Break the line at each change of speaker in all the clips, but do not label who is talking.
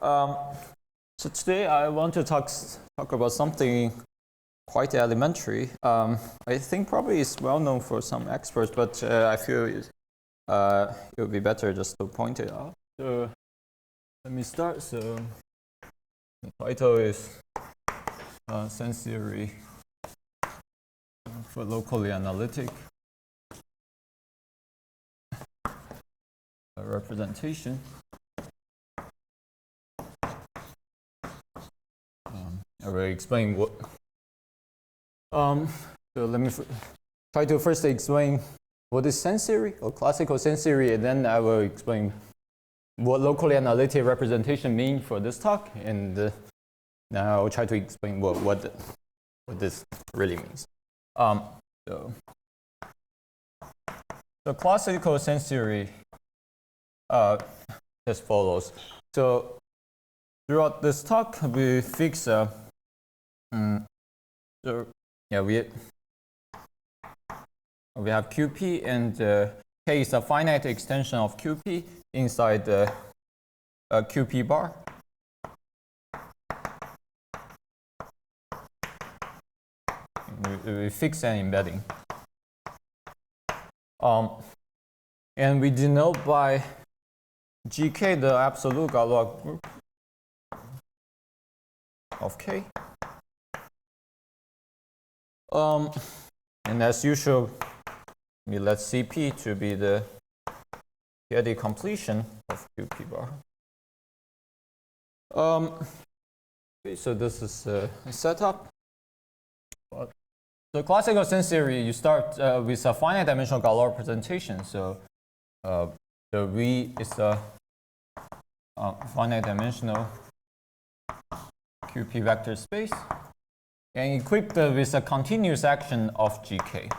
So today I want to talk about something quite elementary. I think probably it's well known for some experts, but I feel it would be better just to point it out. So let me start. So the title is sense theory for locally analytic representation. I will explain what. So let me try to first explain what is sense theory or classical sense theory, and then I will explain what locally analytic representation means for this talk, and now I will try to explain what this really means. So classical sense theory as follows. So throughout this talk, we fix we have QP, and K is a finite extension of QP inside the QP bar. We fix an embedding. And we denote by GK the absolute log group of K. And as usual, we let CP to be the periodic completion of QP bar. Okay, so this is a setup. So classical sense theory, you start with a finite dimensional Galois representation. So the V is a finite dimensional QP vector space, and equipped with a continuous action of GK,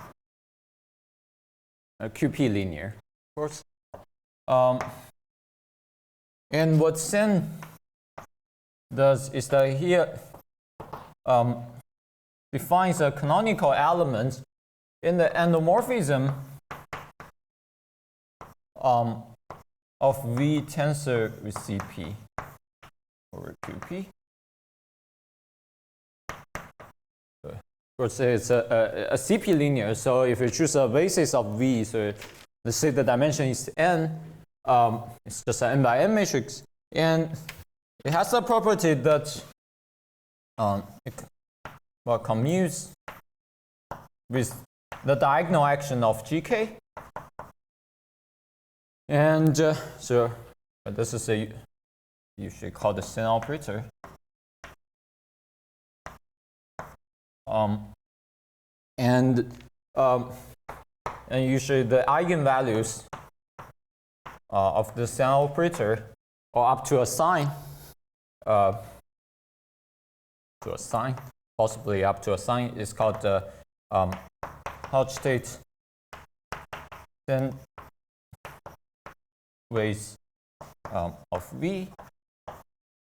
a QP linear, of course. And what Sen does is that here defines a canonical element in the endomorphism of V tensor with CP over QP. Of course, it's a CP linear, so if you choose a basis of V, so let's say the dimension is n, it's just an n by n matrix, and it has the property that it commutes with the diagonal action of GK. And so this is a usually called the Sen operator. And usually the eigenvalues of the Sen operator are up to a sign, possibly up to a sign, is called the Hodge-Tate Sen ways of V.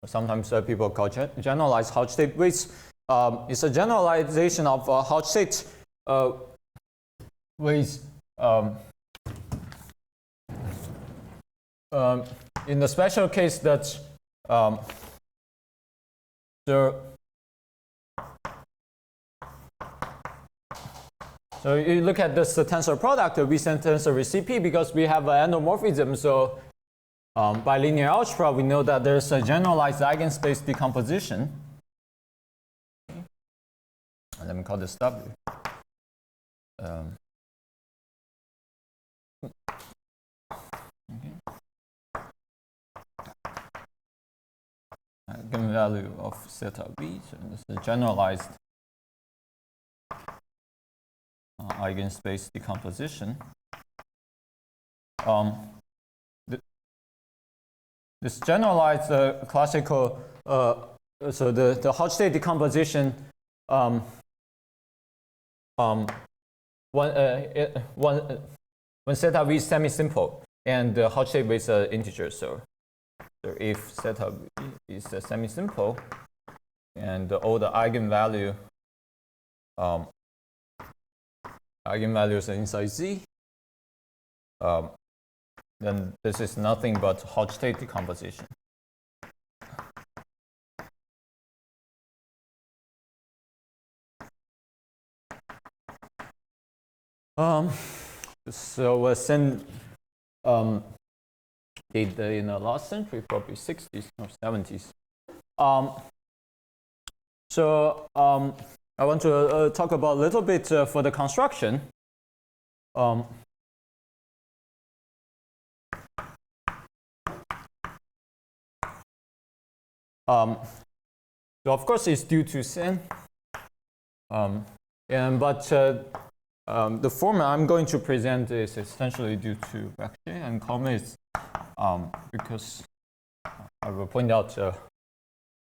Sometimes people call generalized Hodge-Tate ways. It's a generalization of Hodge-Tate ways in the special case that so you look at this tensor product, the V tensor with CP, because we have an endomorphism. So by linear algebra, we know that there's a generalized eigenspace decomposition. Okay. Let me call this W. Eigenvalue of zeta V. So this is generalized eigenspace decomposition. This generalized classical, so the Hodge-Tate decomposition, when zeta V is semi-simple and the Hodge-Tate is an integer, so if zeta V is semi-simple and all the eigenvalues are inside Z, then this is nothing but Hodge-Tate decomposition. So sin did in the last century, probably 60s or 70s. I want to talk about a little bit for the construction. So of course it's due to sin, the format I'm going to present is essentially due to vector and comments, because I will point out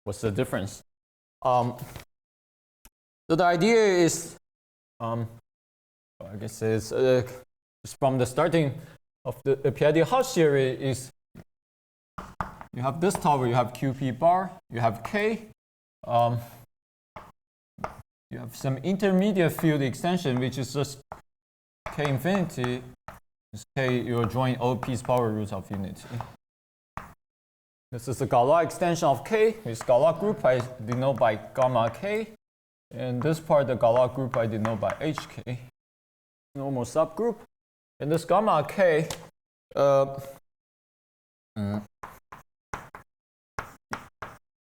what's the difference. So the idea is, I guess it's from the starting of the PID-Hodge theory is you have this tower, you have QP bar, you have K, you have some intermediate field extension, which is just K infinity, is K, you're drawing all piece power roots of unity. This is the Galois extension of K, this Galois group I denote by gamma K, and this part, the Galois group, I denote by HK, normal subgroup. And this gamma K,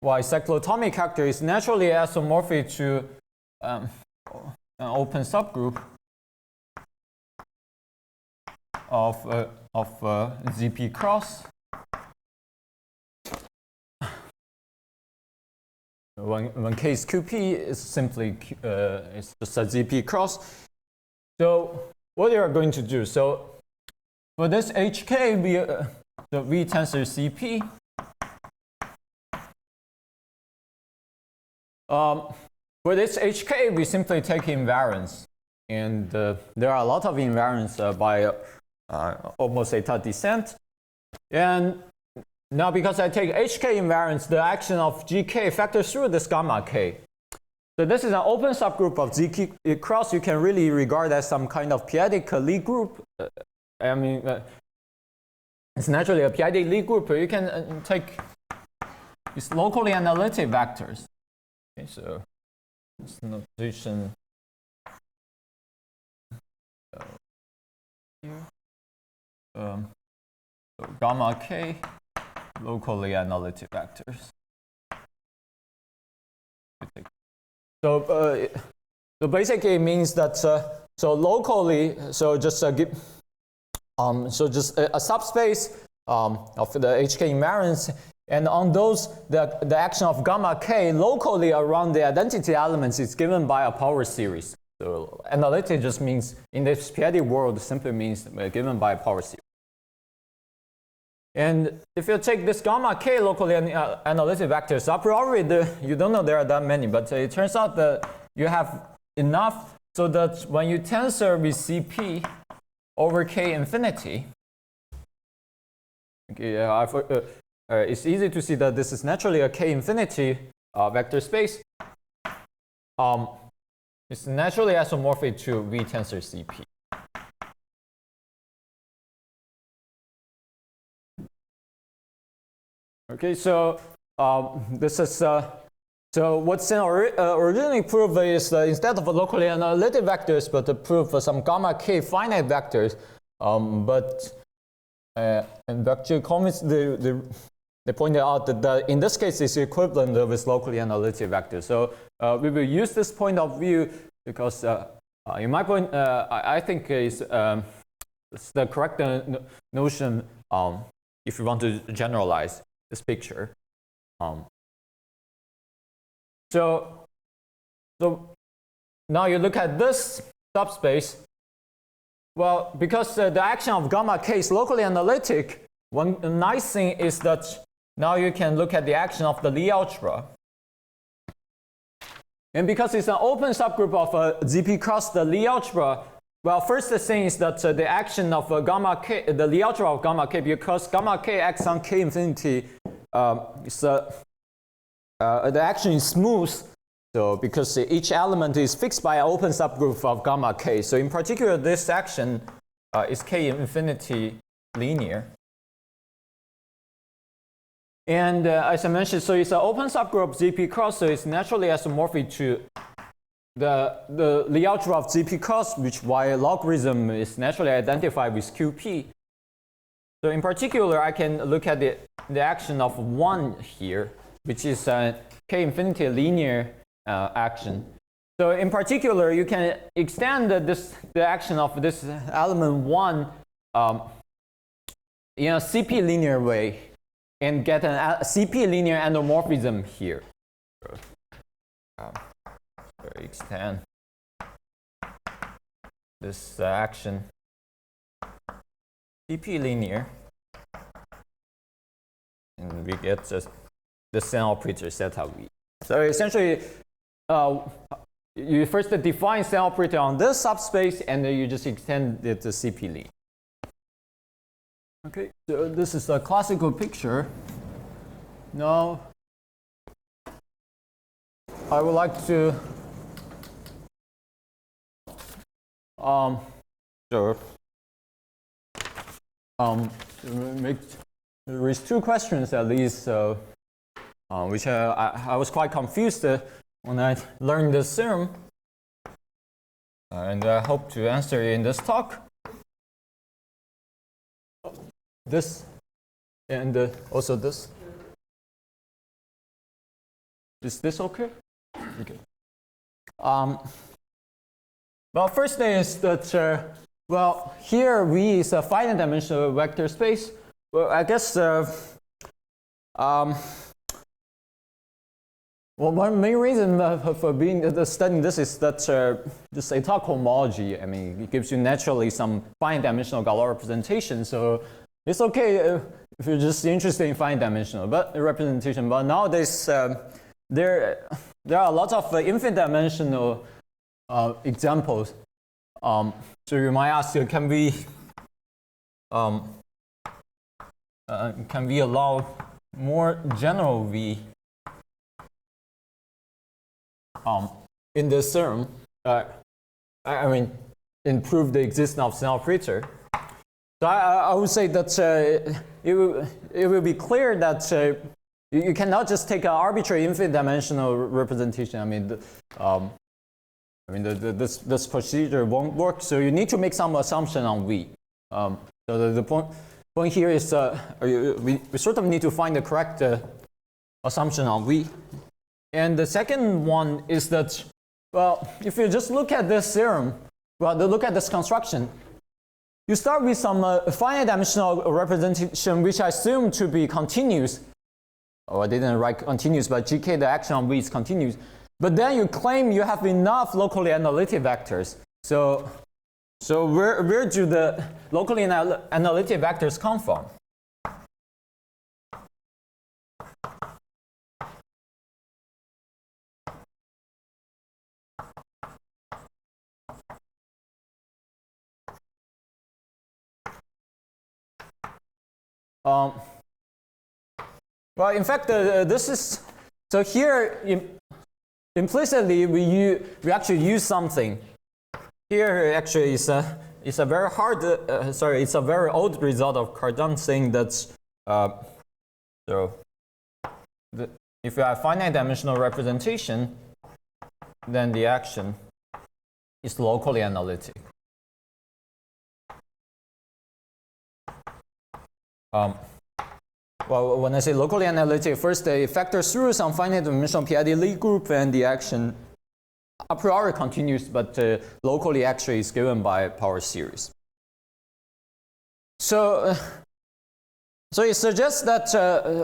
cyclotomic character is naturally isomorphic to an open subgroup of ZP cross. When K is QP, it's simply it's just a ZP cross. So what they are going to do? So for this HK, the V tensor CP. For this HK, we simply take invariance, and there are a lot of invariants by almost eta descent. And now, because I take HK invariance, the action of GK factors through this gamma K. So this is an open subgroup of ZK cross. You can really regard as some kind of p-adic Lie group. It's naturally a p-adic Lie group. You can take these locally analytic vectors. Okay, so this notation here. So gamma K, locally analytic vectors. So basically it means that so locally, so just give so just a subspace of the HK invariance. And on those, the action of gamma K locally around the identity elements is given by a power series. So analytic just means, in this p-adic world, simply means given by a power series. And if you take this gamma K locally analytic vectors, a priori you don't know there are that many, but it turns out that you have enough so that when you tensor with CP over K infinity, okay, it's easy to see that this is naturally a K infinity vector space. It's naturally isomorphic to V tensor CP. Okay, so this is so what's originally proved is that instead of locally analytic vectors, but to prove some gamma K finite vectors, and actually comments they pointed out that in this case it's equivalent with locally analytic vectors. So we will use this point of view because in my point I think it's the correct notion if you want to generalize this picture. So now you look at this subspace. Well, because the action of gamma K is locally analytic, one nice thing is that now you can look at the action of the Lie algebra. And because it's an open subgroup of ZP cross the Lie algebra, well, first the thing is that the action of gamma K, the Lie algebra of gamma K, because gamma K acts on K infinity, the action is smooth. So because each element is fixed by an open subgroup of gamma K. So in particular, this action is K infinity linear. And as I mentioned, so it's an open subgroup ZP cross, so it's naturally isomorphic to the algebra of GP cos, which y logarithm is naturally identified with QP. So in particular, I can look at the action of 1 here, which is a k-infinity linear action. So in particular, you can extend the action of this element 1 in a CP linear way and get a CP linear endomorphism here. So extend this action CP linear, and we get just the Sen operator zeta v. So essentially, you first define Sen operator on this subspace, and then you just extend it to CP linear. Okay, so this is a classical picture. Now, I would like to raise 2 questions at least, which I was quite confused when I learned this theorem, and I hope to answer it in this talk. This and also this. Is this okay? Okay. Well, first thing is that well, here V is a finite dimensional vector space. Well, I guess well, one main reason for studying this is that this État homology, I mean, it gives you naturally some finite dimensional Galois representation. So it's okay if you're just interested in finite dimensional representation. But nowadays, there are a lot of infinite dimensional examples. So you might ask, can we allow more general V in this theorem? I mean, improve the existence of Sen operator. So I would say that it will be clear that you cannot just take an arbitrary infinite dimensional representation. I mean, this procedure won't work. So you need to make some assumption on V. So the point here is we sort of need to find the correct assumption on V. And the second one is that, well, if you just look at this theorem, well, look at this construction, you start with some finite dimensional representation, which I assume to be continuous. Oh, I didn't write continuous, but GK, the action on V is continuous. But then you claim you have enough locally analytic vectors. So where do the locally analytic vectors come from? Well, in fact, this is so here. Implicitly, we actually use something. Here, actually, is a very hard. It's a very old result of Cardin saying that. If you have finite dimensional representation, then the action is locally analytic. Well, when I say locally analytic, first they factor through some finite dimensional PID Lie group, and the action a priori continues, but locally actually is given by power series. So it suggests that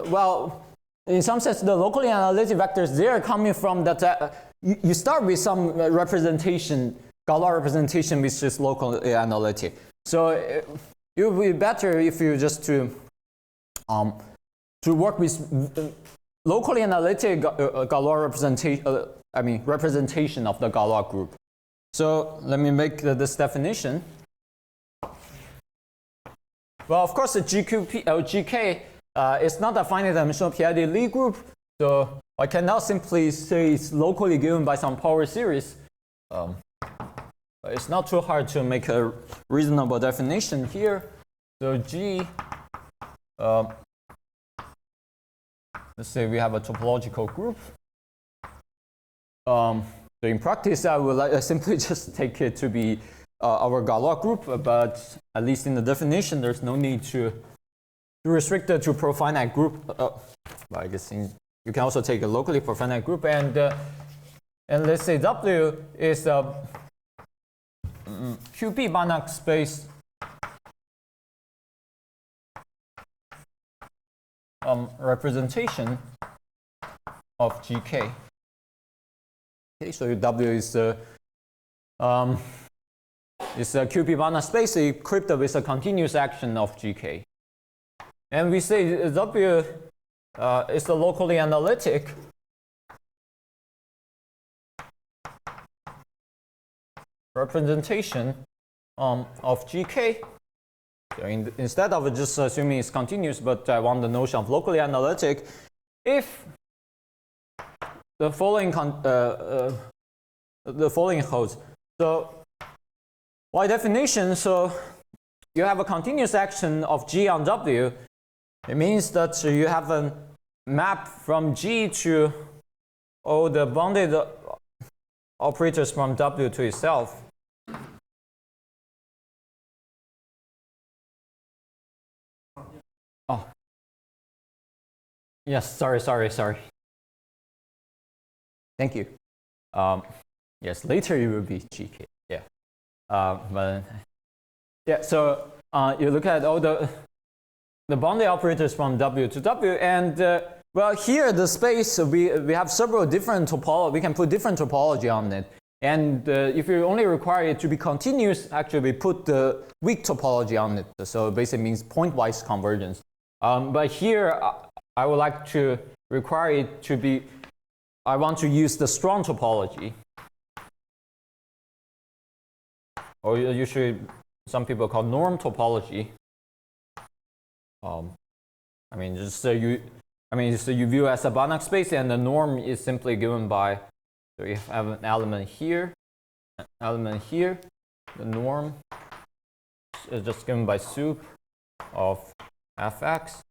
well, in some sense, the locally analytic vectors, they are coming from that. You start with some representation, Galois representation, which is locally analytic. So it would be better if you just to work with locally analytic Galois representation. Representation of the Galois group. So let me make this definition. Well, of course, the GK is not a finite dimensional PID Lie group, so I cannot simply say it's locally given by some power series. It's not too hard to make a reasonable definition here. So G, let's say we have a topological group. So in practice, I will simply just take it to be our Galois group, but at least in the definition, there's no need to restrict it to profinite group. But I guess you can also take a locally profinite group, and let's say W is a QP Banach space representation of GK. Okay, so W is a QP Banach space equipped with a continuous action of GK. And we say W is the locally analytic representation of GK. So instead of just assuming it's continuous, but I want the notion of locally analytic, if the following holds. So by definition, so you have a continuous action of G on W. It means that you have a map from G to all the bounded operators from W to itself. Oh, yes, sorry. Thank you. Yes, later it will be GK. Yeah, but yeah. So you look at all the boundary operators from W to W, and well, here the space we have several different topology. We can put different topology on it, and if you only require it to be continuous, actually we put the weak topology on it. So it basically means pointwise convergence. But here I would like to require it to be. I want to use the strong topology, or usually some people call norm topology. I mean, just so you view as a Banach space, and the norm is simply given by. So you have an element here, The norm is just given by sup of fx,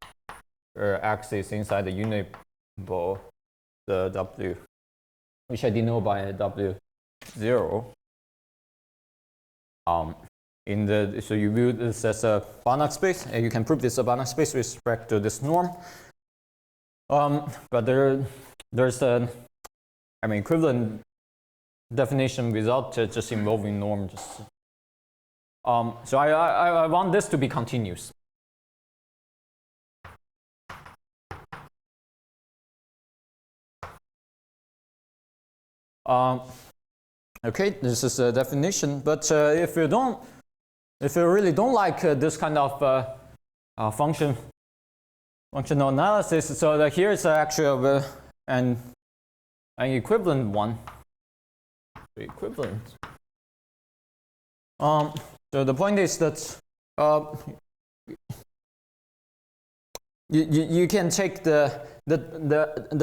where x is inside the unit ball. The W, which I denote by W0. So you view this as a Banach space, and you can prove this is a Banach space with respect to this norm. But there's an equivalent definition without just involving norm. So I want this to be continuous. Okay, this is a definition, but if you really don't like this kind of functional analysis, so that here is actually an equivalent one. Equivalent. So the point is that you can take the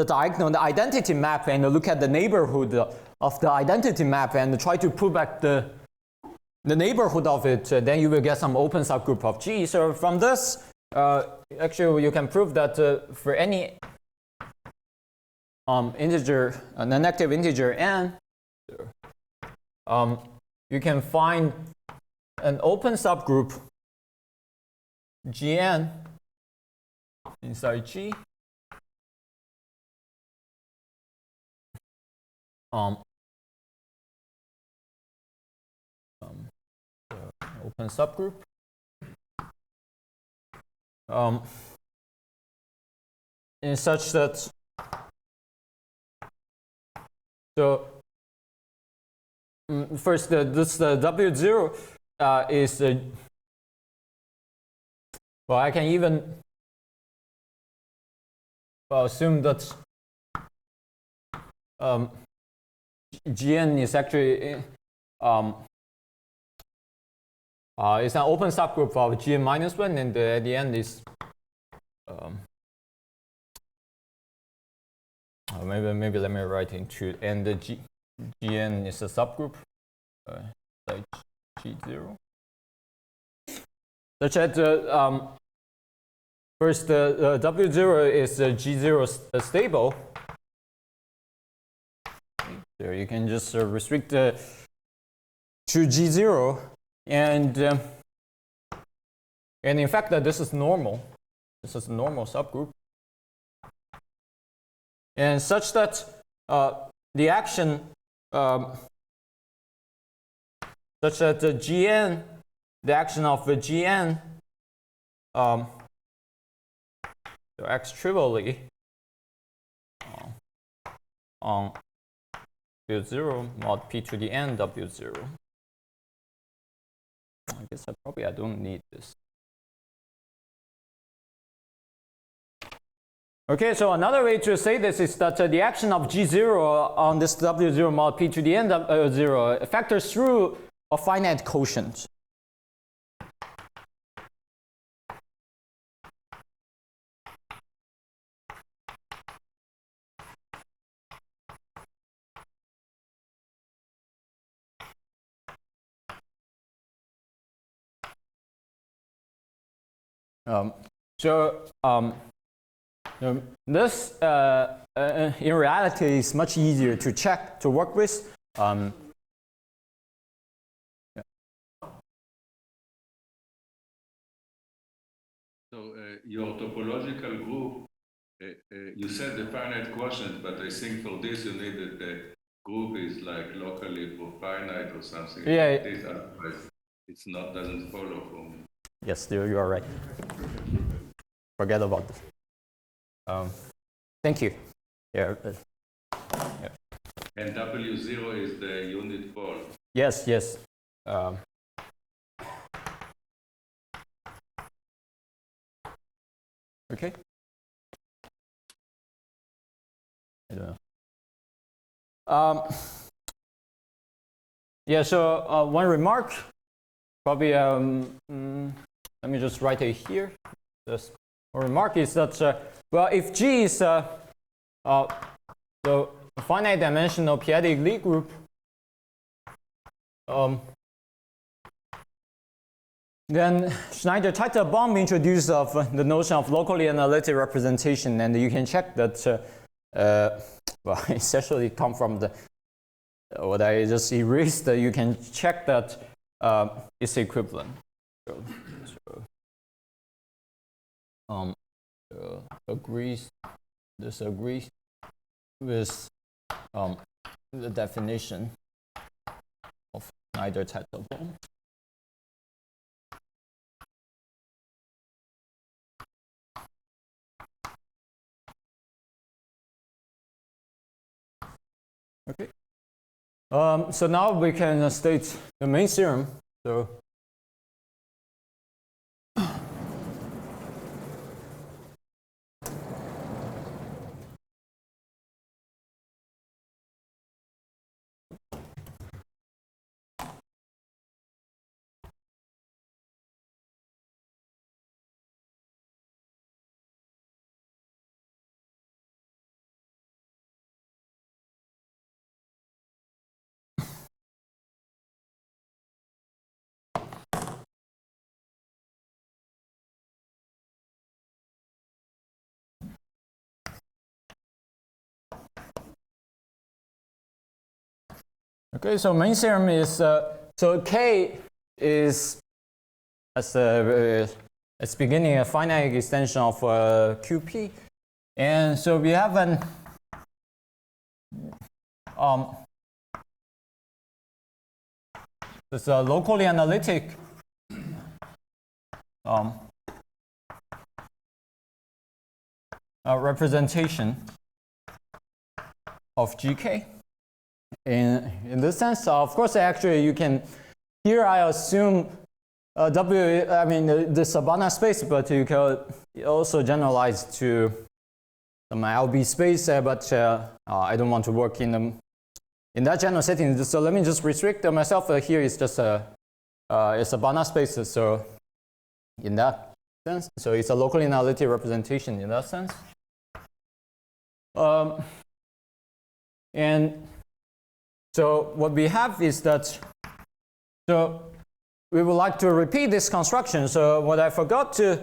diagonal, the identity map, and look at the neighborhood of the identity map and try to put back the neighborhood of it. Then you will get some open subgroup of G. So from this, actually you can prove that for any integer, non-negative integer n, you can find an open subgroup Gn inside G. Open subgroup. In such that first this W0 is well, I can even assume that Gn is actually it's an open subgroup of Gn minus 1, and at the end is maybe let me write into, and the Gn is a subgroup like G0, such that first W0 is G0 stable. So you can just restrict to G0, and in fact this is normal. This is a normal subgroup, and such that the action such that the Gn, the action of the Gn, so acts trivially on W0 mod P to the n W0. I guess I don't need this. Okay, so another way to say this is that the action of G0 on this W0 mod P to the n W0 factors through a finite quotient. This in reality is much easier to check, to work with.
So your topological group, you said the finite quotient, but I think for this you need that the group is like locally finite or something.
Yeah.
Like this, otherwise it's not, doesn't follow from.
Yes, you are right. Forget about this. Thank you. Yeah.
And W0 is the unit pole.
Yes, yes. Okay. I don't know. Yeah, so one remark, probably, let me just write it here. This one remark is that, well, if G is the finite dimensional p-adic Lie group, then Schneider-Teitel-Baum introduced the notion of locally analytic representation, and you can check that, well, it's actually come from the, what I just erased, you can check that it's equivalent. Agrees, disagrees with the definition of Schneider-Teitel-Baum. Okay. So now we can state the main theorem. So okay, so main theorem is so K is as it's beginning a finite extension of QP, and so we have an this locally analytic representation of GK. In this sense, of course, actually, you can, here I assume the Sabana space, but you can also generalize to some LB space, but I don't want to work in that general setting. So let me just restrict myself. Here is just a Sabana space, so in that sense, so it's a locally analytic representation in that sense. And so what we have is that, so we would like to repeat this construction. So what I forgot to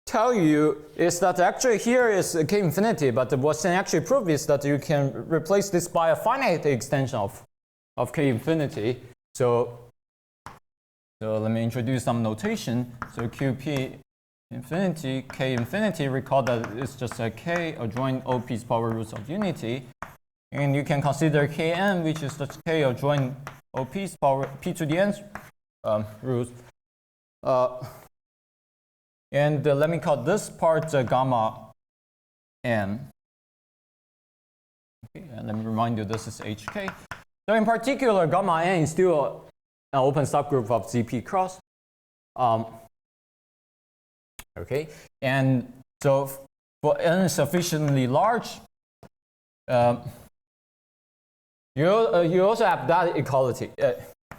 tell you is that actually here is k infinity, but what's actually proved is that you can replace this by a finite extension of k infinity. So let me introduce some notation. So qp infinity, k infinity, recall that it's just a k adjoint OP's power roots of unity. And you can consider kn, which is just k adjoint OP's power p to the n roots. And let me call this part gamma n. Okay, and let me remind you this is hk. So in particular, gamma n is still an open subgroup of ZP cross. Okay, and so for n sufficiently large, you also have that equality.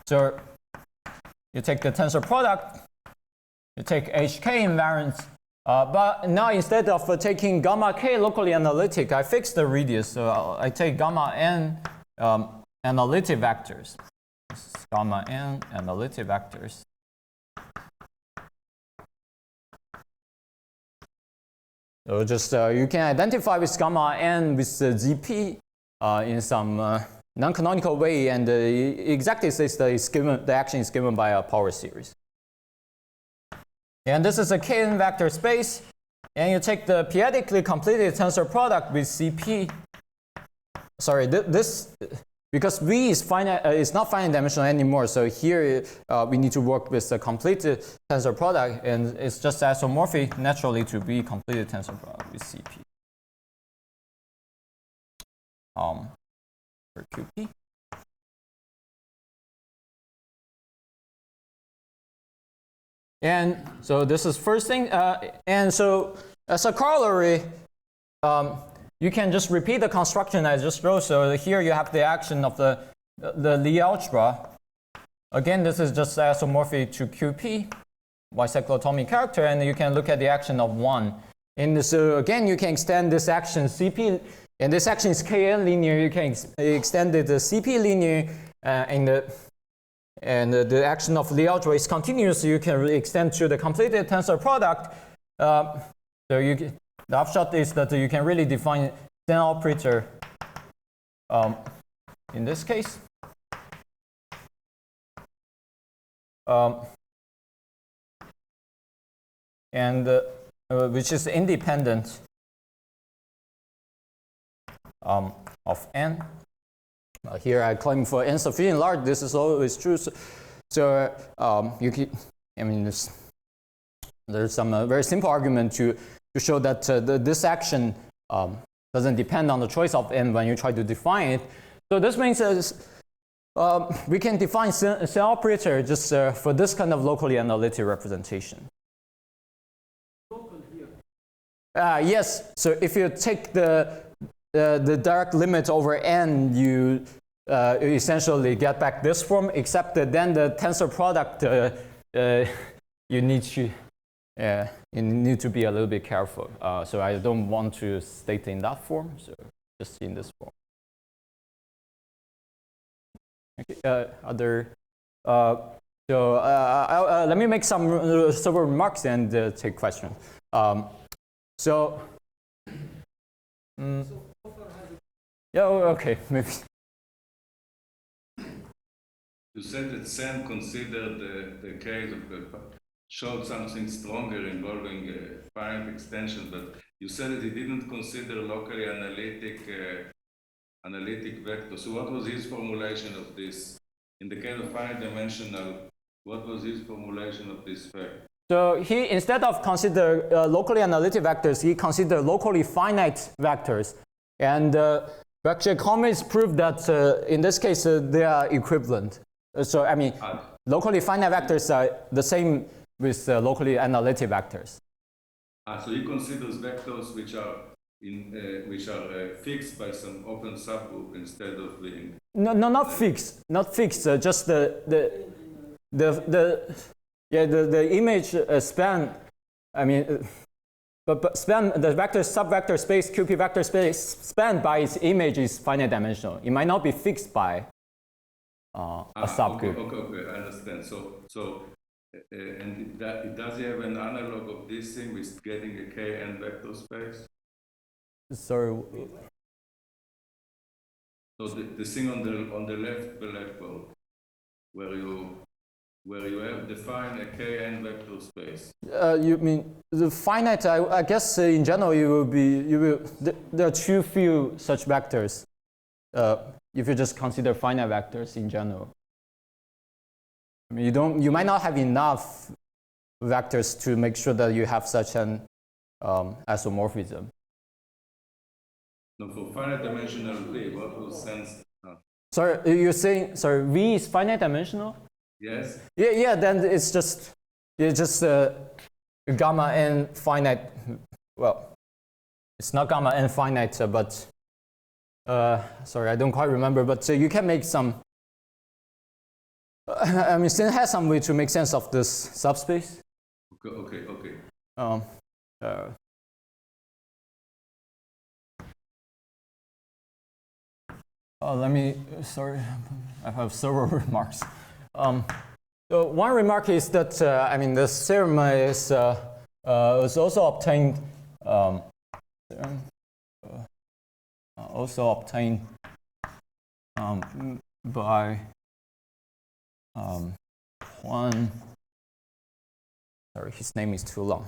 So you take the tensor product, you take hk invariance, but now instead of taking gamma k locally analytic, I fix the radius. So I take gamma n analytic vectors. This is gamma n analytic vectors. So just you can identify with gamma n with ZP in some non-canonical way, and exactly says that the action is given by a power series. And this is a Kn vector space, and you take the p-adically completed tensor product with CP. Sorry, this because V is finite, is not finite dimensional anymore. So here we need to work with the completed tensor product, and it's just isomorphic naturally to be completed tensor product with CP. For QP. And so this is first thing, and so as a corollary, you can just repeat the construction I just wrote. So here you have the action of the Lie algebra. Again, this is just isomorphic to QP, bicyclotomic character, and you can look at the action of 1. And so again, you can extend this action CP, and this action is Kn linear. You can extend it to CP linear, and the action of Lie algebra is continuous. So you can extend to the completed tensor product. So the upshot is that you can really define an operator in this case. And which is independent of n. Here I claim for n sufficient large, this is always true. So you can, I mean, there's some very simple argument to show that this action doesn't depend on the choice of n when you try to define it. So this means we can define an operator just for this kind of locally analytic representation. Yes, so if you take the direct limit over n, you essentially get back this form, except that then the tensor product you need to be a little bit careful. So I don't want to state in that form, so just in this form. Okay, let me make some several remarks and take questions. Yeah, okay, maybe.
You said that Sam considered the case of showed something stronger involving finite extension, but you said that he didn't consider locally analytic vectors. So what was his formulation of this? In the case of finite dimensional, what was his formulation of this fact?
So he, instead of consider locally analytic vectors, he considered locally finite vectors. And actually, Comets proved that in this case they are equivalent. So I mean, locally finite vectors are the same with locally analytic vectors.
So he considers vectors which are fixed by some open subgroup instead of being
not fixed, just the image span. I mean, but span, the vector subvector space QP vector space spanned by its image is finite dimensional. It might not be fixed by a subgroup.
Okay, I understand. So And does he have an analog of this thing with getting a Kn vector space?
Sorry.
So the thing on the left blackboard, where you have defined a Kn vector space.
You mean the finite? I guess in general there are too few such vectors. If you just consider finite vectors in general. I mean, you might not have enough vectors to make sure that you have such an isomorphism.
No, for finite dimensional V, what was sense?
Sorry, you're saying V is finite dimensional?
Yes.
Yeah. Then it's just gamma n finite. Well, it's not gamma n finite, but sorry, I don't quite remember. But you can make some. I mean, Sin has some way to make sense of this subspace.
Okay.
Let me. Sorry, I have several remarks. So one remark is that I mean this theorem is also obtained by one. Sorry, his name is too long.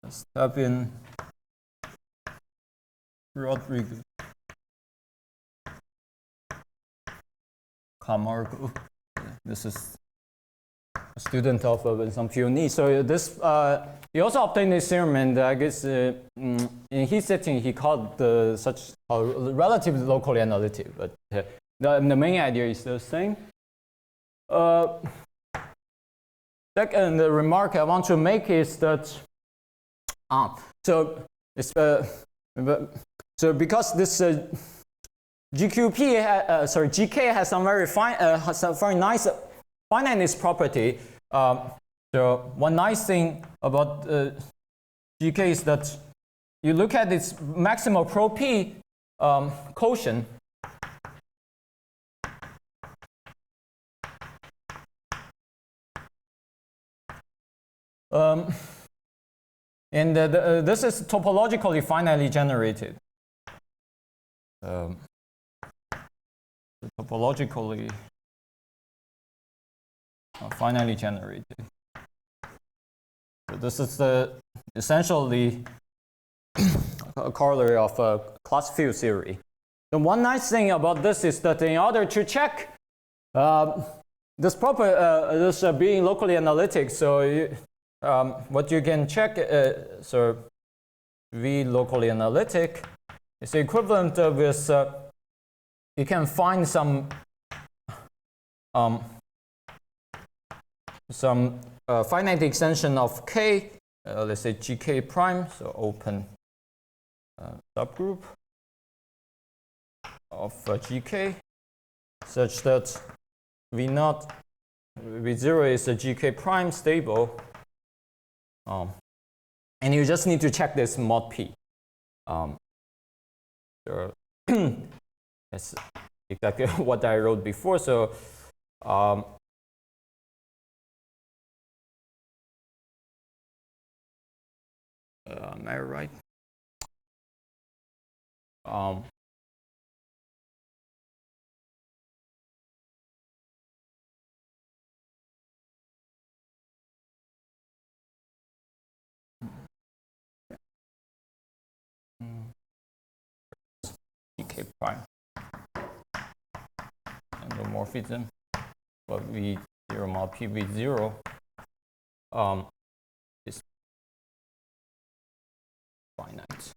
Let's type in Rodrigo Camargo. This is a student of some PhD. So this he also obtained this theorem, and I guess in his setting he called such relatively locally analytic. But the main idea is the same. Second remark I want to make is that so because this GK has some very nice finiteness property. So one nice thing about GK is that you look at its maximal pro P quotient. And this is topologically finitely generated. Topologically finitely generated. So this is essentially a corollary of class field theory. The one nice thing about this is that in order to check this being locally analytic, so what you can check, so V locally analytic is equivalent with you can find some finite extension of K, let's say GK prime, so open subgroup of GK, such that V0 is a GK prime stable, and you just need to check this mod P. So that's exactly what I wrote before. So am I right? GK prime endomorphism, but V0 mod P V0 is finite.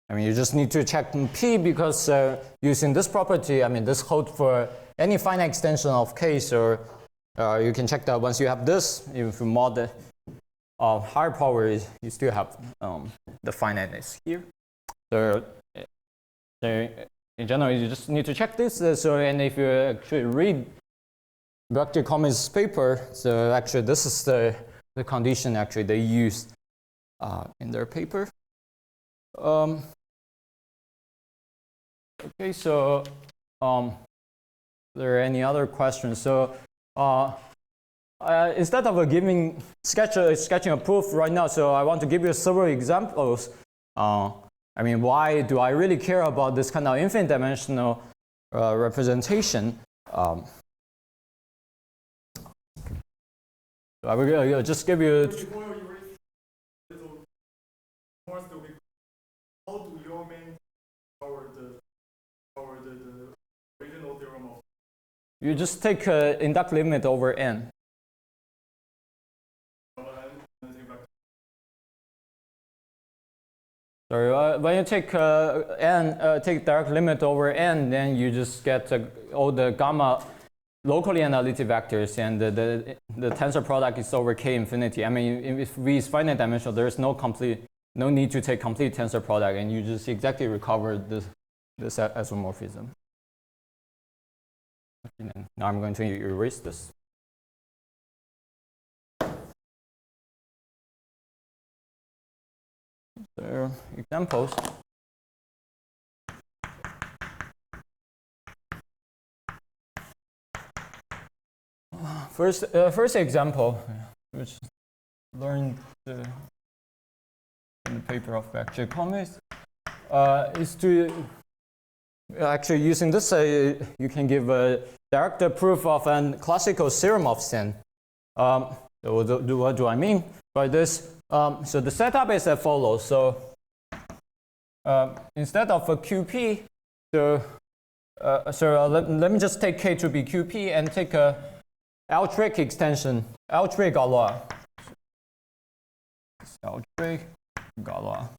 I mean, you just need to check P because using this property, I mean, this holds for any finite extension of K, so you can check that once you have this, if you mod the higher power, you still have the finiteness here. So in general, you just need to check this. And if you actually read Dr. Cummings' paper, so actually this is the condition actually they used in their paper. Okay, so are there any other questions? So instead of sketching a proof right now, so I want to give you several examples. I mean, why do I really care about this kind of infinite dimensional representation? I will just give you.
Before you read little more, how do your main power the original theorem of?
You just take induct limit over n. Sorry, when you take take direct limit over n, then you just get all the gamma locally analytic vectors, and the tensor product is over k infinity. I mean, if V is finite dimensional, there is no need to take complete tensor product, and you just exactly recover this isomorphism. Okay, now I'm going to erase this. So examples. First example, which learned in the paper of vector economics, is to actually using this. You can give a direct proof of a classical theorem of sin. So what do I mean by this? So the setup is as follows. So instead of a QP, let me just take K to be QP and take a L-trig extension, L-trig Galois. L-trig Galois.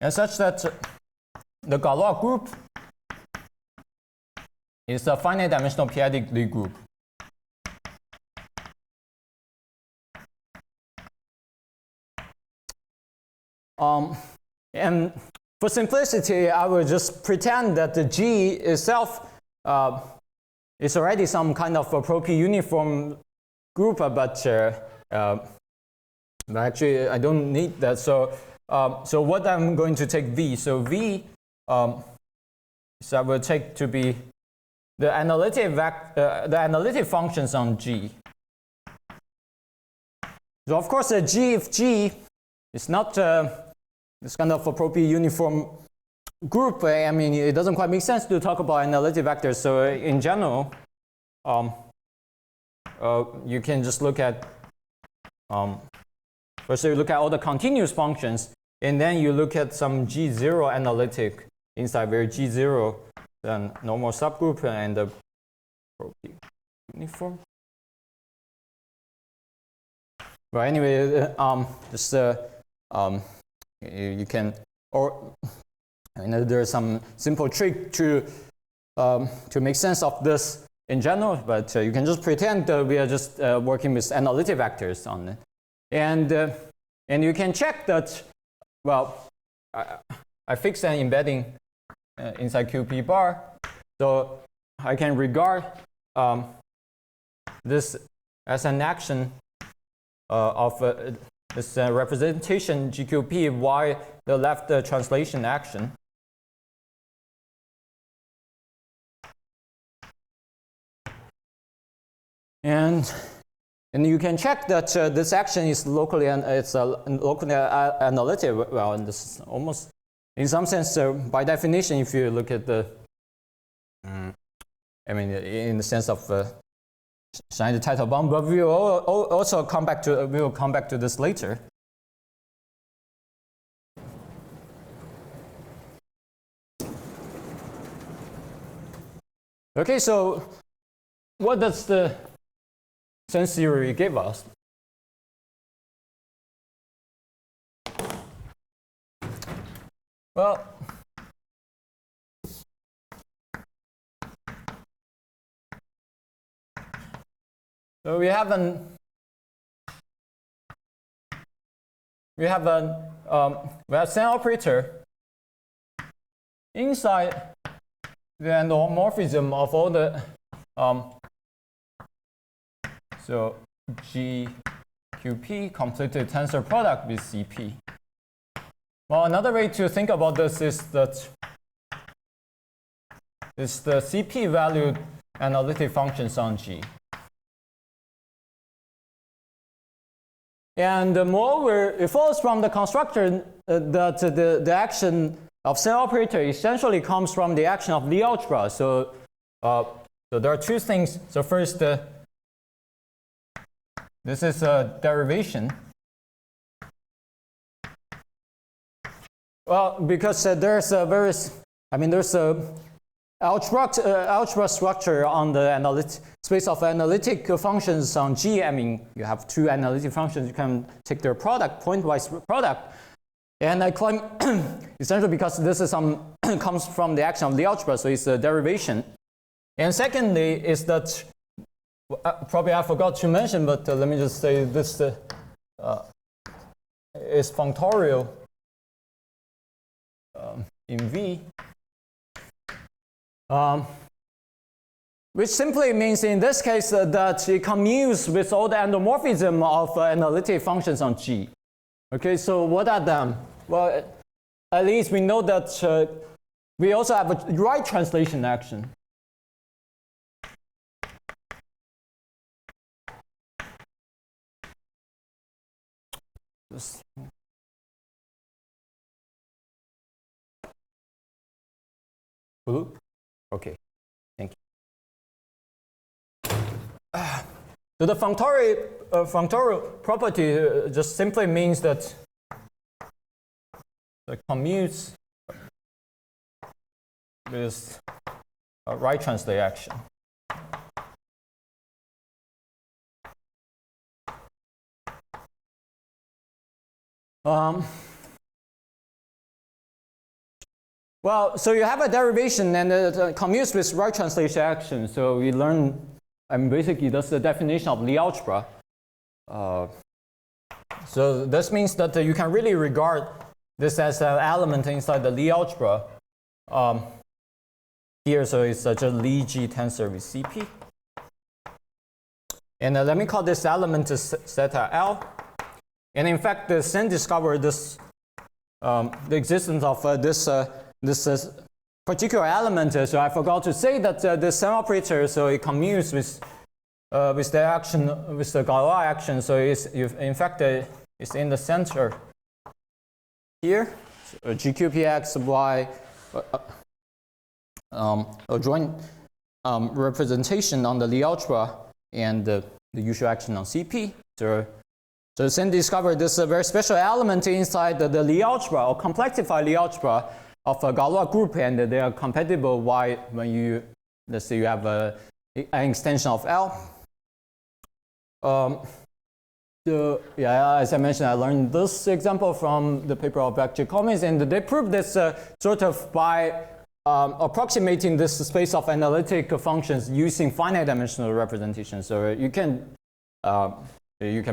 And such that the Galois group is a finite dimensional p-adic Lie group. And for simplicity, I will just pretend that the G itself is already some kind of appropriate uniform group, but actually I don't need that. So what I'm going to take V. So V, so I will take to be the analytic functions on G. So of course, G, if G is not this kind of appropriate uniform group, I mean, it doesn't quite make sense to talk about analytic vectors. So in general, you can just look at first you look at all the continuous functions, and then you look at some G0 analytic inside where G0 then normal subgroup and the appropriate uniform. But anyway, just you can, or there's some simple trick to make sense of this in general, but you can just pretend that we are just working with analytic vectors on it, and you can check that. Well, I fixed an embedding inside QP bar, so I can regard this as an action of this representation GQP y the left translation action. And you can check that this action is locally locally analytic. Well, and this is almost, in some sense, by definition, if you look at the, I mean, in the sense of shine the title bomb, but we will also come back to this later. Okay, so what does the sense theory give us? Well, so we have Sen operator inside the endomorphism of all the so GQP completed tensor product with CP. Well, another way to think about this is that it's the CP valued analytic functions on G. And moreover, it follows from the constructor that the action of cell operator essentially comes from the action of Lie algebra. So there are two things. So first, this is a derivation. Well, because there's a algebra structure on the space of analytic functions on G. I mean, you have two analytic functions. You can take their product, pointwise product. And I claim essentially because this is comes from the action of the algebra, so it's a derivation. And secondly is that probably I forgot to mention, but let me just say this is functorial in V. Which simply means in this case that it commutes with all the endomorphism of analytic functions on G. Okay, so what are them? Well, at least we know that we also have a right translation action. Blue? Okay, thank you. So the functorial property just simply means that it commutes with a right translate action. Well, so you have a derivation and it commutes with right translation action. So we learn, basically that's the definition of Lie algebra. So this means that you can really regard this as an element inside the Lie algebra. Here, so it's just Lie G tensor with CP. And let me call this element zeta L. And in fact, Sen discovered this, the existence of this particular element. So I forgot to say that the Sen operator, so it commutes with the action, with the Galois action. So in fact, it's in the center here. So GQPX Y a joint representation on the Lie algebra and the usual action on CP. So Sen discovered this very special element inside the Lie algebra or complexified Lie algebra of a Galois group, and they are compatible when you, let's say you have an extension of L. So yeah, as I mentioned, I learned this example from the paper of Beck Jacomys, and they proved this sort of by approximating this space of analytic functions using finite dimensional representation. So you can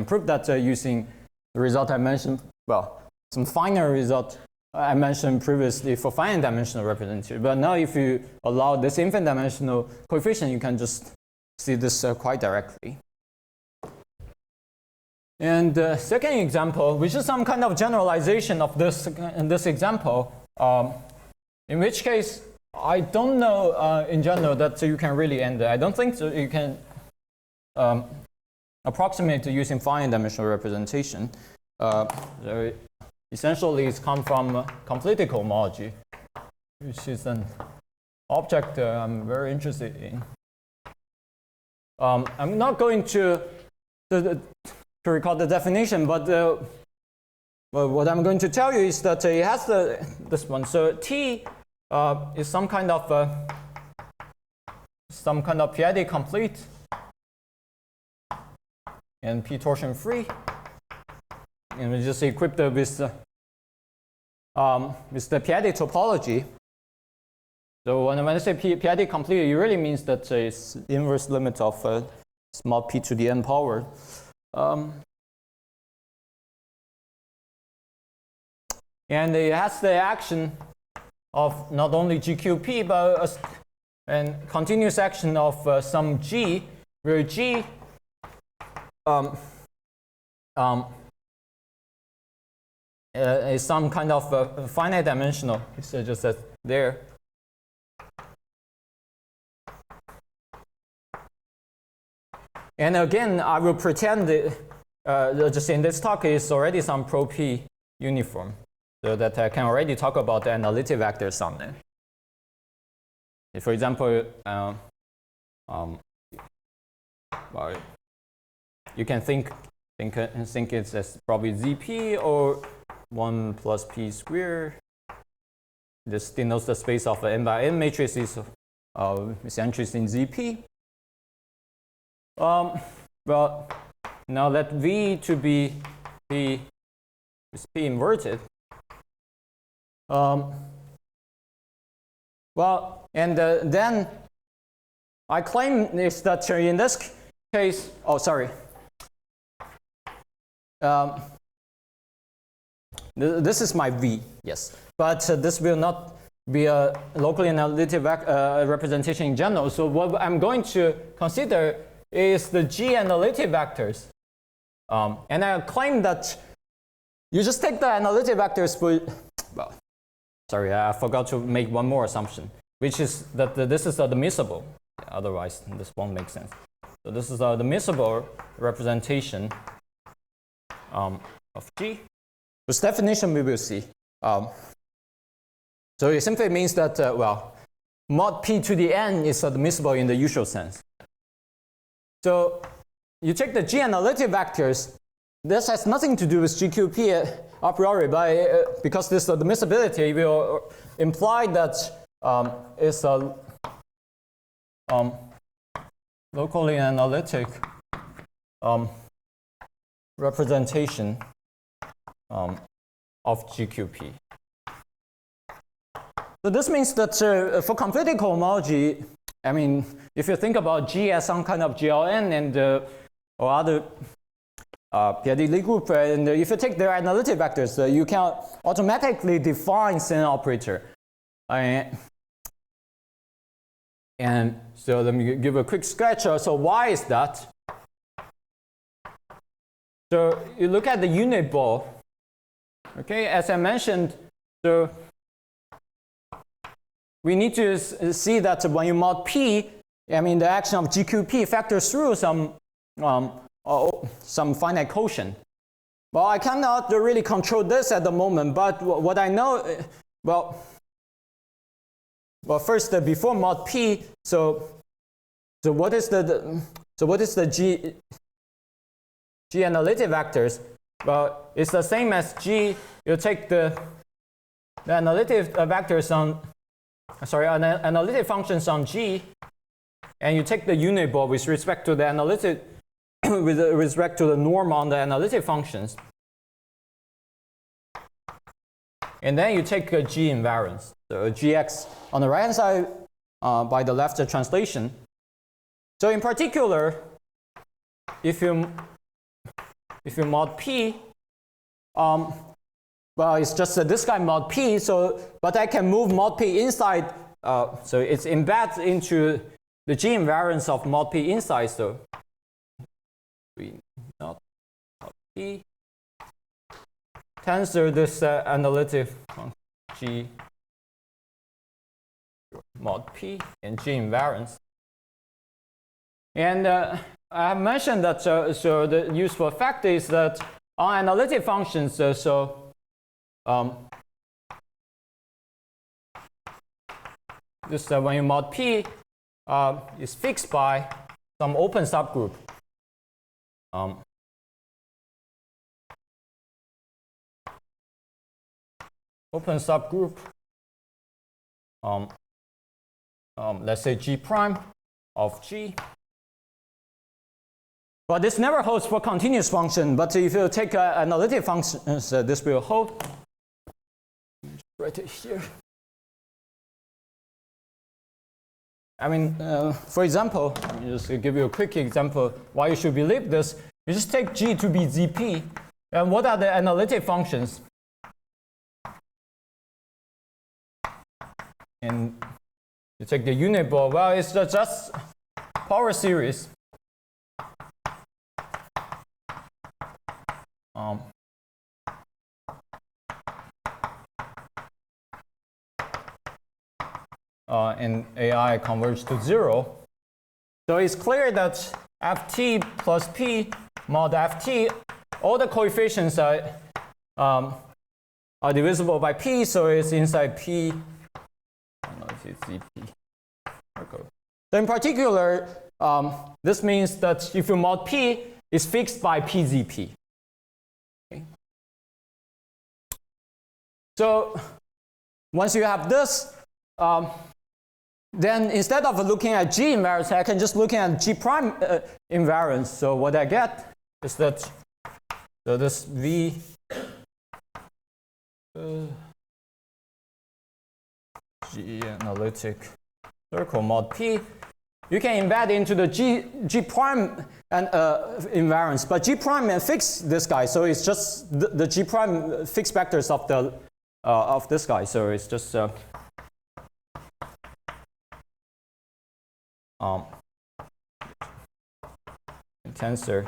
prove that using the result I mentioned, well, some finer result I mentioned previously for finite dimensional representation. But now if you allow this infinite dimensional coefficient, you can just see this quite directly. And the second example, which is some kind of generalization of this in this example, in which case I don't know in general that you can really end it. I don't think so you can approximate to using finite dimensional representation. So essentially it's come from complete cohomology, which is an object I'm very interested in. I'm not going to recall the definition, but what I'm going to tell you is that it has this one. So T is some kind of p-adic complete and p-torsion free, and we just equipped it with the p-adic topology. So when I say p-adic complete, it really means that it's inverse limit of small p to the n power. And it has the action of not only GQP, but a continuous action of some G, where G is some kind of finite dimensional. So just as there. And again, I will pretend that just in this talk is already some pro-p uniform, so that I can already talk about the analytic vectors on there. For example, well, you can think it as probably ZP or 1 plus p squared. This denotes the space of an n by n matrix is entries in ZP. Well, now let V to be P inverted. Well, and then I claim is that in this case, oh sorry, this is my V, yes, but this will not be a locally analytic representation in general. So what I'm going to consider is the G analytic vectors. And I claim that you just take the analytic vectors for, well, sorry, I forgot to make one more assumption, which is that this is admissible. Otherwise, this won't make sense. So this is the admissible representation of G, whose definition we will see. So it simply means that, well, mod P to the n is admissible in the usual sense. So you take the G analytic vectors. This has nothing to do with GQP a priori, but because this admissibility will imply that it's a locally analytic representation of GQP. So this means that for completed cohomology, I mean, if you think about G as some kind of GLN and or other PID group, and if you take their analytic vectors, you can automatically define Sen operator. And so let me give a quick sketch. So why is that? So you look at the unit ball. Okay, as I mentioned, so we need to see that when you mod P, I mean the action of GQP factors through some finite quotient. Well, I cannot really control this at the moment, but what I know, well, first before mod P, so what is the G analytic vectors? Well, it's the same as G. You take the analytic vectors on, analytic functions on G, and you take the unit ball with respect to the analytic, with respect to the norm on the analytic functions. And then you take a G invariance, so GX on the right hand side by the left translation. So in particular, if you mod P, well, it's just this guy mod P, so, but I can move mod P inside, so it's embedded into the G invariance of mod P inside, so we not mod P tensor this analytic G mod P and G invariance. And I have mentioned that so the useful fact is that on analytic functions, this when you mod P is fixed by some open subgroup. Open subgroup, let's say G prime of G. But this never holds for continuous function, but if you take analytic functions, this will hold. Write it here. I mean, for example, let me just give you a quick example why you should believe this. You just take G to be ZP, and what are the analytic functions? And you take the unit ball, well, it's just power series. in AI converge to 0. So it's clear that ft plus p mod ft, all the coefficients are divisible by p, so it's inside p. I don't know if it's zp. Okay. So in particular, this means that if you mod p, it's fixed by pzp. Okay. So once you have this, then instead of looking at G invariance, I can just look at G prime invariance. So what I get is that so this V G analytic circle mod P, you can embed into the G prime and invariance, but G prime and fix this guy. So it's just the G prime fixed vectors of this guy. So it's just tensor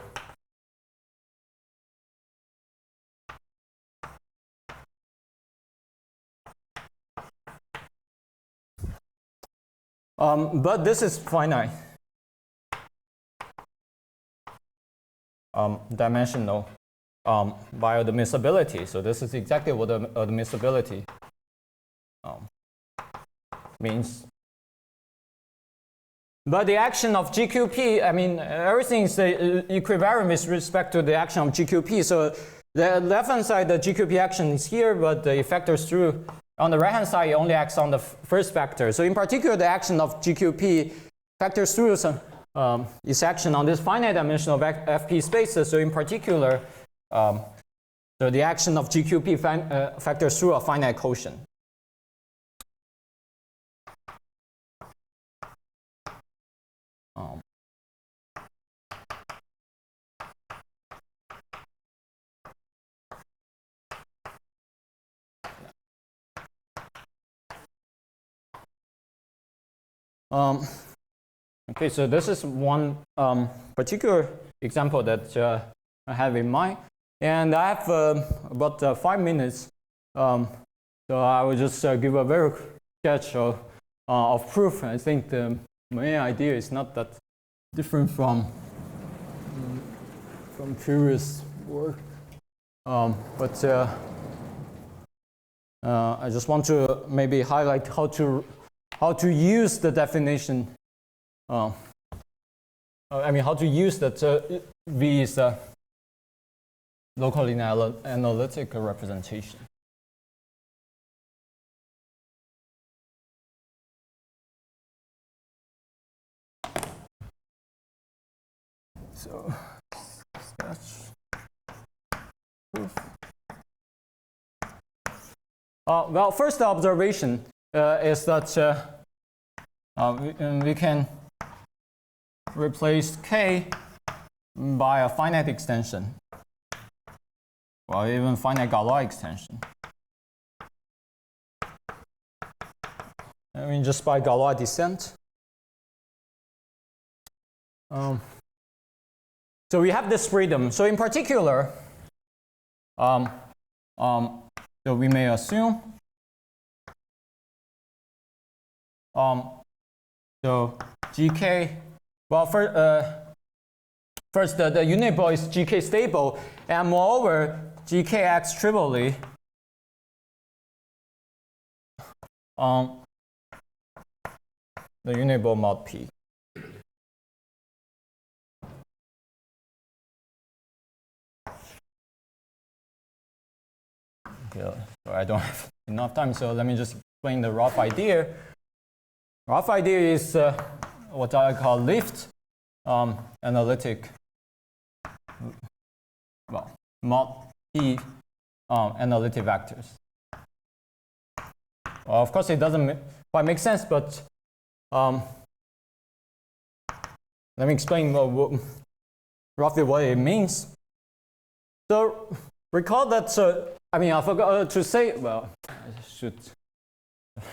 but this is finite dimensional biodimisability. So this is exactly what the admissibility means. But the action of GQP, I mean, everything is equivariant with respect to the action of GQP. So the left-hand side, the GQP action is here, but it factors through. On the right-hand side, it only acts on the first vector. So in particular, the action of GQP factors through its action on this finite dimensional FP spaces. So in particular, so the action of GQP factors through a finite quotient. Okay, so this is one particular example that I have in mind, and I have about 5 minutes, so I will just give a very sketch of proof. I think the main idea is not that different from previous work, but I just want to maybe highlight how to use the definition. I mean, how to use that V is a locally analytic representation. So, sketch proof. Well, first observation is that we can replace K by a finite extension, or even finite Galois extension. I mean, just by Galois descent. So we have this freedom. So in particular, so we may assume so GK, well, first the unit ball is GK stable, and moreover, GK acts trivially on the unit ball mod P. Okay, so I don't have enough time, so let me just explain the rough idea. Rough idea is what I call lift analytic, well, mod P analytic vectors. Well, of course, it doesn't quite make sense, but let me explain roughly what it means. So recall that, I mean, I forgot to say, well, I should,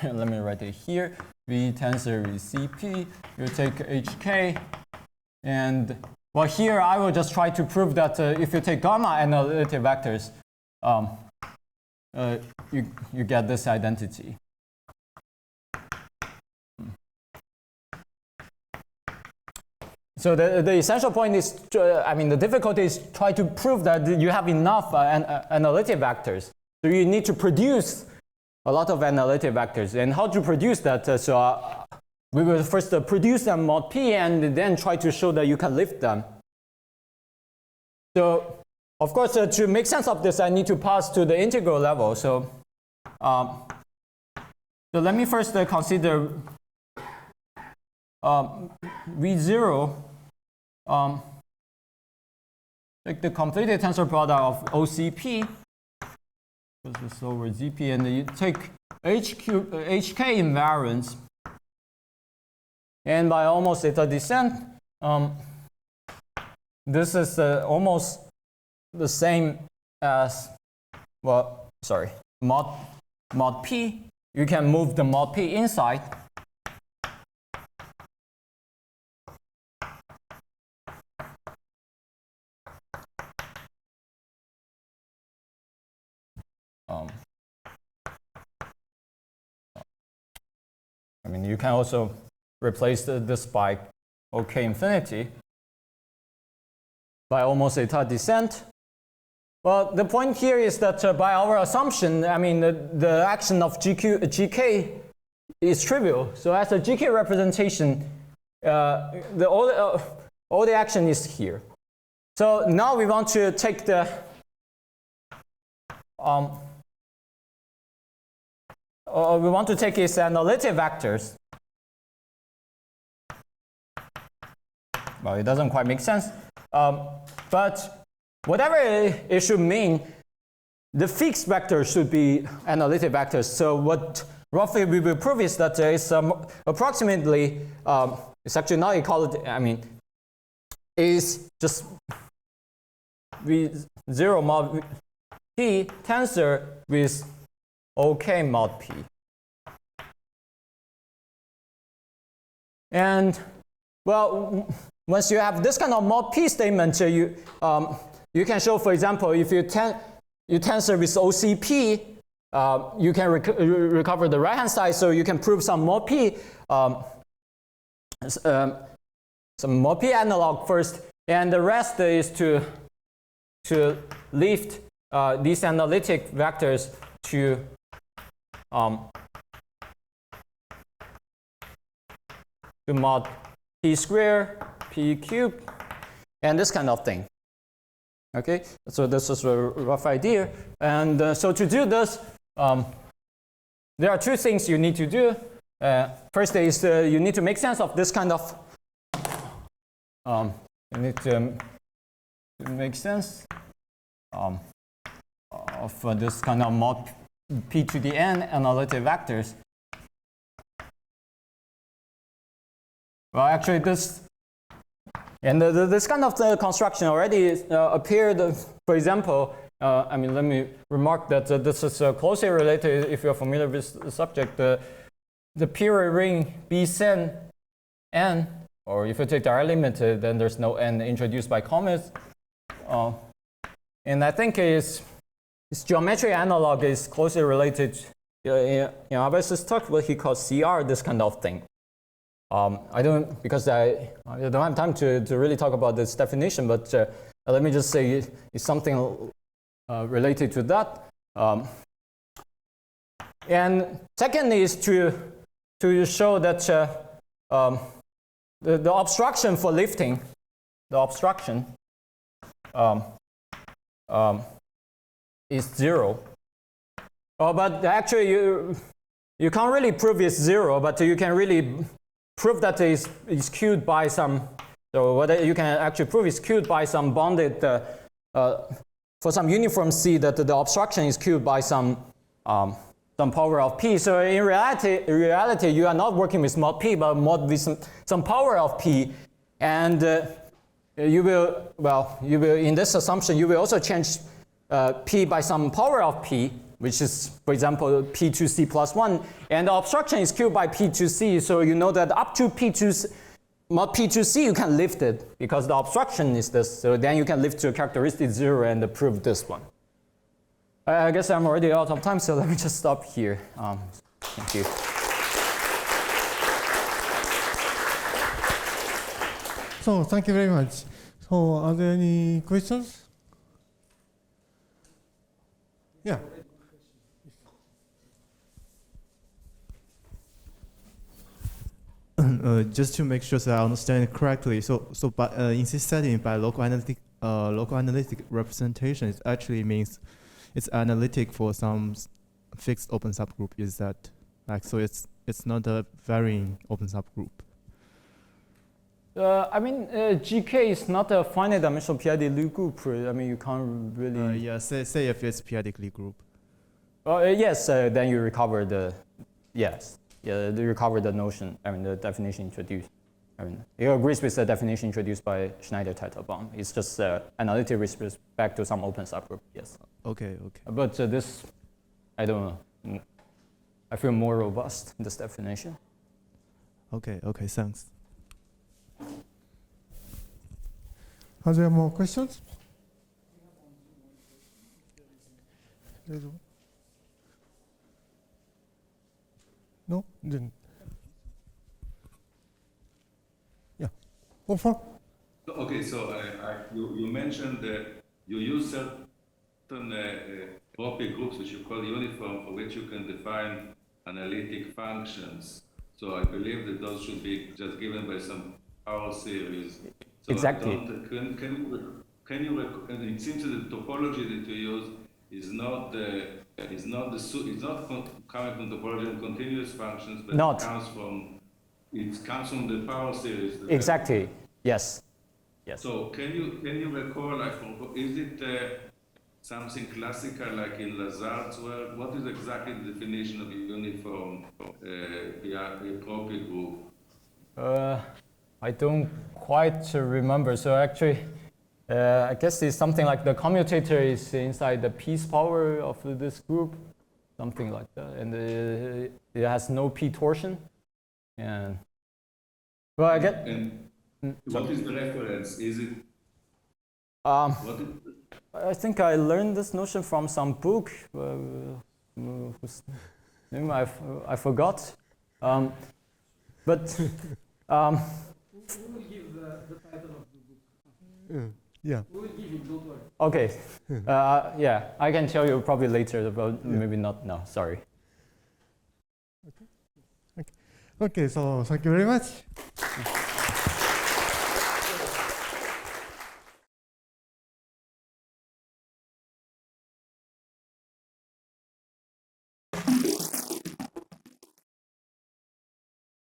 let me write it here. V tensor is CP, you take HK, and well, here I will just try to prove that if you take gamma analytic vectors, you get this identity. So the essential point is, the difficulty is try to prove that you have enough analytic vectors. So you need to produce a lot of analytic vectors. And how to produce that? We will first produce them mod P and then try to show that you can lift them. So of course, to make sense of this, I need to pass to the integral level. So let me first consider V0, like the completed tensor product of OCP, this is over ZP, and you take HK invariance, and by almost theta descent, this is almost the same as, mod P. You can move the mod P inside. You can also replace this by OK infinity by almost theta descent. Well, the point here is that by our assumption, the action of GK is trivial. So as a GK representation, all the action is here. So now we want to take the we want to take its analytic vectors. Well, it doesn't quite make sense, but whatever it should mean, the fixed vector should be analytic vectors. So what roughly we will prove is that there is approximately, it's actually not equality, is just V0 mod P tensor with OK mod P. And well, once you have this kind of mod P statement, you can show, for example, if you tensor with OCP, you can recover the right hand side, so you can prove some mod P, analog first, and the rest is to lift these analytic vectors to mod P square, P cubed, and this kind of thing. Okay, so this is a rough idea. And so to do this, there are two things you need to do. First is you need to make sense of this kind of, you need to make sense of this kind of mod P to the n analytic vectors. Well, actually this, and this kind of construction already appeared, for example, let me remark that this is closely related, if you're familiar with the subject, the period ring B sen n, or if you take direct limit, then there's no n introduced by comets. And I think its geometric analog is closely related, Abbas's talk, what he calls CR, this kind of thing. I don't have time to really talk about this definition, but let me just say it's something related to that. And second is to show that the obstruction for lifting, the obstruction is 0. But actually you can't really prove it's 0, but you can really prove that it's queued by some, so what you can actually prove is queued by some bounded, for some uniform C, that the obstruction is queued by some power of P. So in reality, you are not working with mod P, but mod with some power of P. And you will, in this assumption, you will also change P by some power of P, which is, for example, P2C plus 1. And the obstruction is queued by P2C, so you know that up to mod P2C, you can lift it, because the obstruction is this. So then you can lift to a characteristic 0 and prove this one. I guess I'm already out of time, so let me just stop here. Thank you.
So thank you very much. So are there any questions? Yeah.
Just to make sure that I understand it correctly, in this setting, by local analytic representation, it actually means it's analytic for some fixed open subgroup. Is that like so? It's not a varying open subgroup.
I mean, GK is not a finite dimensional PID Lie group. I mean, you can't really.
Yeah. Say if it's periodic Lie group.
Yes. Then you recover the. Yes. Yeah, you recover the notion, I mean, the definition introduced. I mean, it agrees with the definition introduced by Schneider-Teitelbaum. It's just analytic with respect to some open subgroup, yes.
Okay.
But this, I don't know. I feel more robust in this definition.
Okay, thanks.
Are there more questions? No? Then. Yeah. Over.
Okay, so you mentioned that you use certain topic groups which you call uniform, for which you can define analytic functions. So I believe that those should be just given by some power series. So
exactly.
Can you? And it seems that the topology that you use is not coming from topology and continuous functions, but it comes from the power series.
Exactly. Yes.
So can you recall, like, is it something classical like in Lazard's work? What is exactly the definition of a uniform appropriate group?
I don't quite remember. So actually, I guess it's something like the commutator is inside the piece power of this group, something like that, and it has no p torsion. And well, I get.
What is the reference? Is it?
I think I learned this notion from some book. Whose name I forgot. But.
We will give the title of the book.
Yeah.
We will give it, don't worry.
Okay. Yeah, I can tell you probably later, but maybe not now. Sorry.
Okay, so thank you very much.